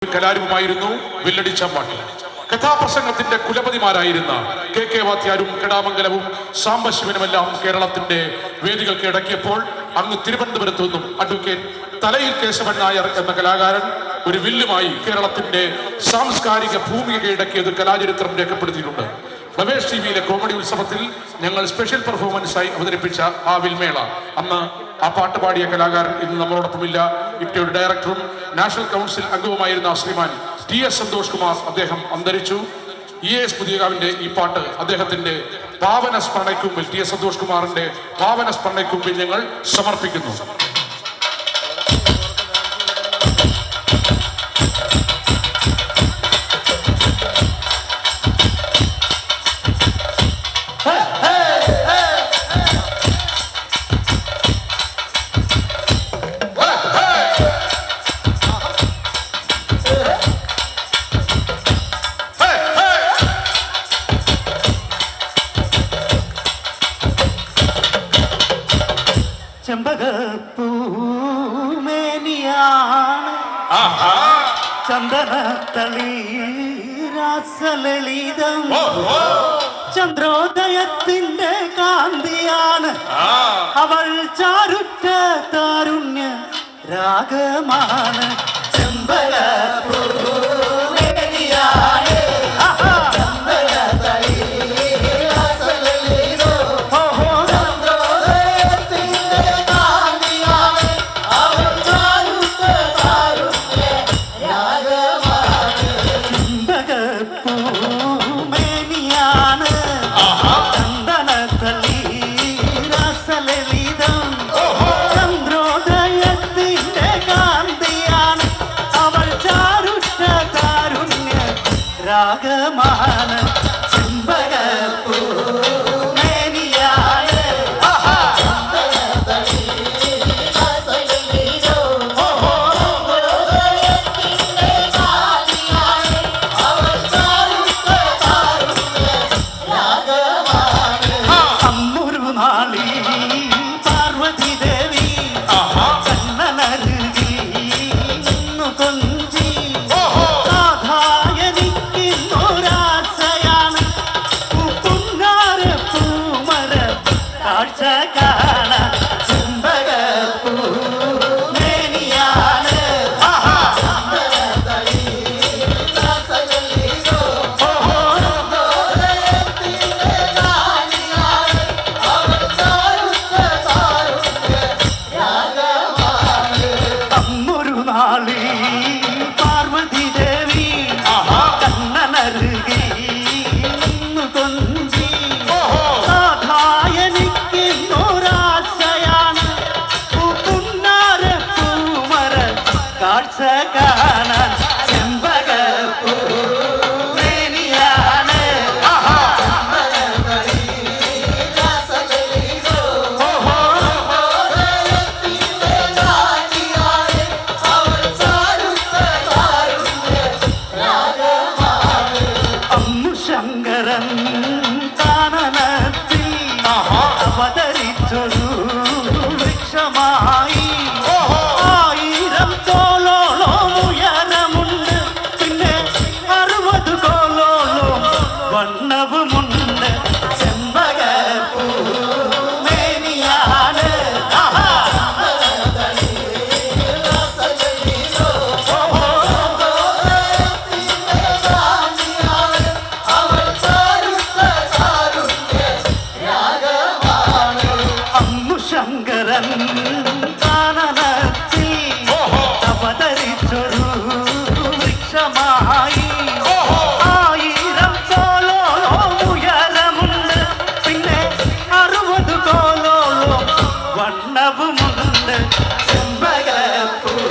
കലാരൂപമായിരുന്നു വില്ലടിച്ചമ്പാട്ട്. കഥാപ്രസംഗത്തിന്റെ കുലപതിമാരായിരുന്ന K വാത്യാരും കെടാമംഗലവും സാംബശിവനുമെല്ലാം കേരളത്തിന്റെ വേദികൾ കീഴടക്കിയപ്പോൾ അങ്ങ് തിരുവനന്തപുരത്തു നിന്നും അഡ്വക്കേറ്റ് തലയിൽ കേശവൻ നായർ എന്ന കലാകാരൻ ഒരു വില്ലുമായി കേരളത്തിന്റെ സാംസ്കാരിക ഭൂമിക കീഴടക്കിയത് കലാചരിത്രം രേഖപ്പെടുത്തിയിട്ടുണ്ട്. ഫ്ലവേഴ്സ് ടിവിയിലെ കോമഡി ഉത്സവത്തിൽ ഞങ്ങൾ സ്പെഷ്യൽ പെർഫോമൻസായി അവതരിപ്പിച്ച ആ വിൽമേള, അന്ന് ആ പാട്ട് പാടിയ കലാകാരൻ ഇന്ന് നമ്മളോടൊപ്പമില്ല. ഇറ്റയുടെ ഡയറക്ടറും നാഷണൽ കൗൺസിൽ അംഗവുമായിരുന്ന ശ്രീമാൻ TS സന്തോഷ് കുമാർ അദ്ദേഹം അന്തരിച്ചു. ES പുതിയകാവിന്റെ ഈ പാട്ട് അദ്ദേഹത്തിന്റെ പാവന സ്മരണയ്ക്ക് മുമ്പിൽ, TS സന്തോഷ് കുമാറിന്റെ പാവന സ്മരണയ്ക്ക് മുമ്പിൽ ഞങ്ങൾ സമർപ്പിക്കുന്നു. ചെമ്പകപ്പൂമേനിയാണ് ചന്ദനത്തളിരാസലളിതം, ചന്ദ്രോദയത്തിന്റെ കാന്തിയാണ് അവൾ, ചാരുറ്റ താരുണ്യ രാഗമാണ്. ചെമ്പകപ്പൂമേനിയാണ് രാഗമാണ്. ചെമ്പകപ്പൂമേനിയാണ് അന്നൊരു നാളിൽ പാർവതി ദേവി കണ്ണനരുകി നിന്നു കൊഞ്ചി, കാഴ്ച കാണാൻ ചെമ്പകപ്പൂമേനിയാണ്. അന്നൊരു നാളിൽ പാർവതി ദേവി കണ്ണനരുകി നിന്നു കൊഞ്ചി, കാഴ്ച കാണാൻ ചെമ്പകപ്പൂമേനിയാണ്. അന്നു ശങ്കരൻ കാനനത്തിൽ അവതരിച്ചൊരു വൃക്ഷമായി, വണ്ണവുമുണ്ട്. ചെമ്പകപ്പൂമേനിയാണ് അന്നു ശങ്കരൻ കാനനത്തിൽ അവതരിച്ചൊരു വൃക്ഷമായി, വണ്ണവുമുണ്ട്. ചെമ്പകപ്പൂമേനിയാണ്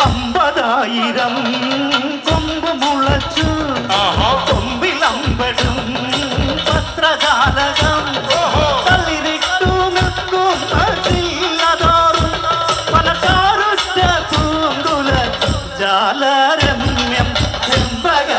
അമ്പതായിരം കൊമ്പ് മുളച്ചു കൊമ്പിലമ്പടും പത്രജാലകം, പല ചാരുറ്റ പൂങ്കുല ജാല രമ്യം ചെമ്പക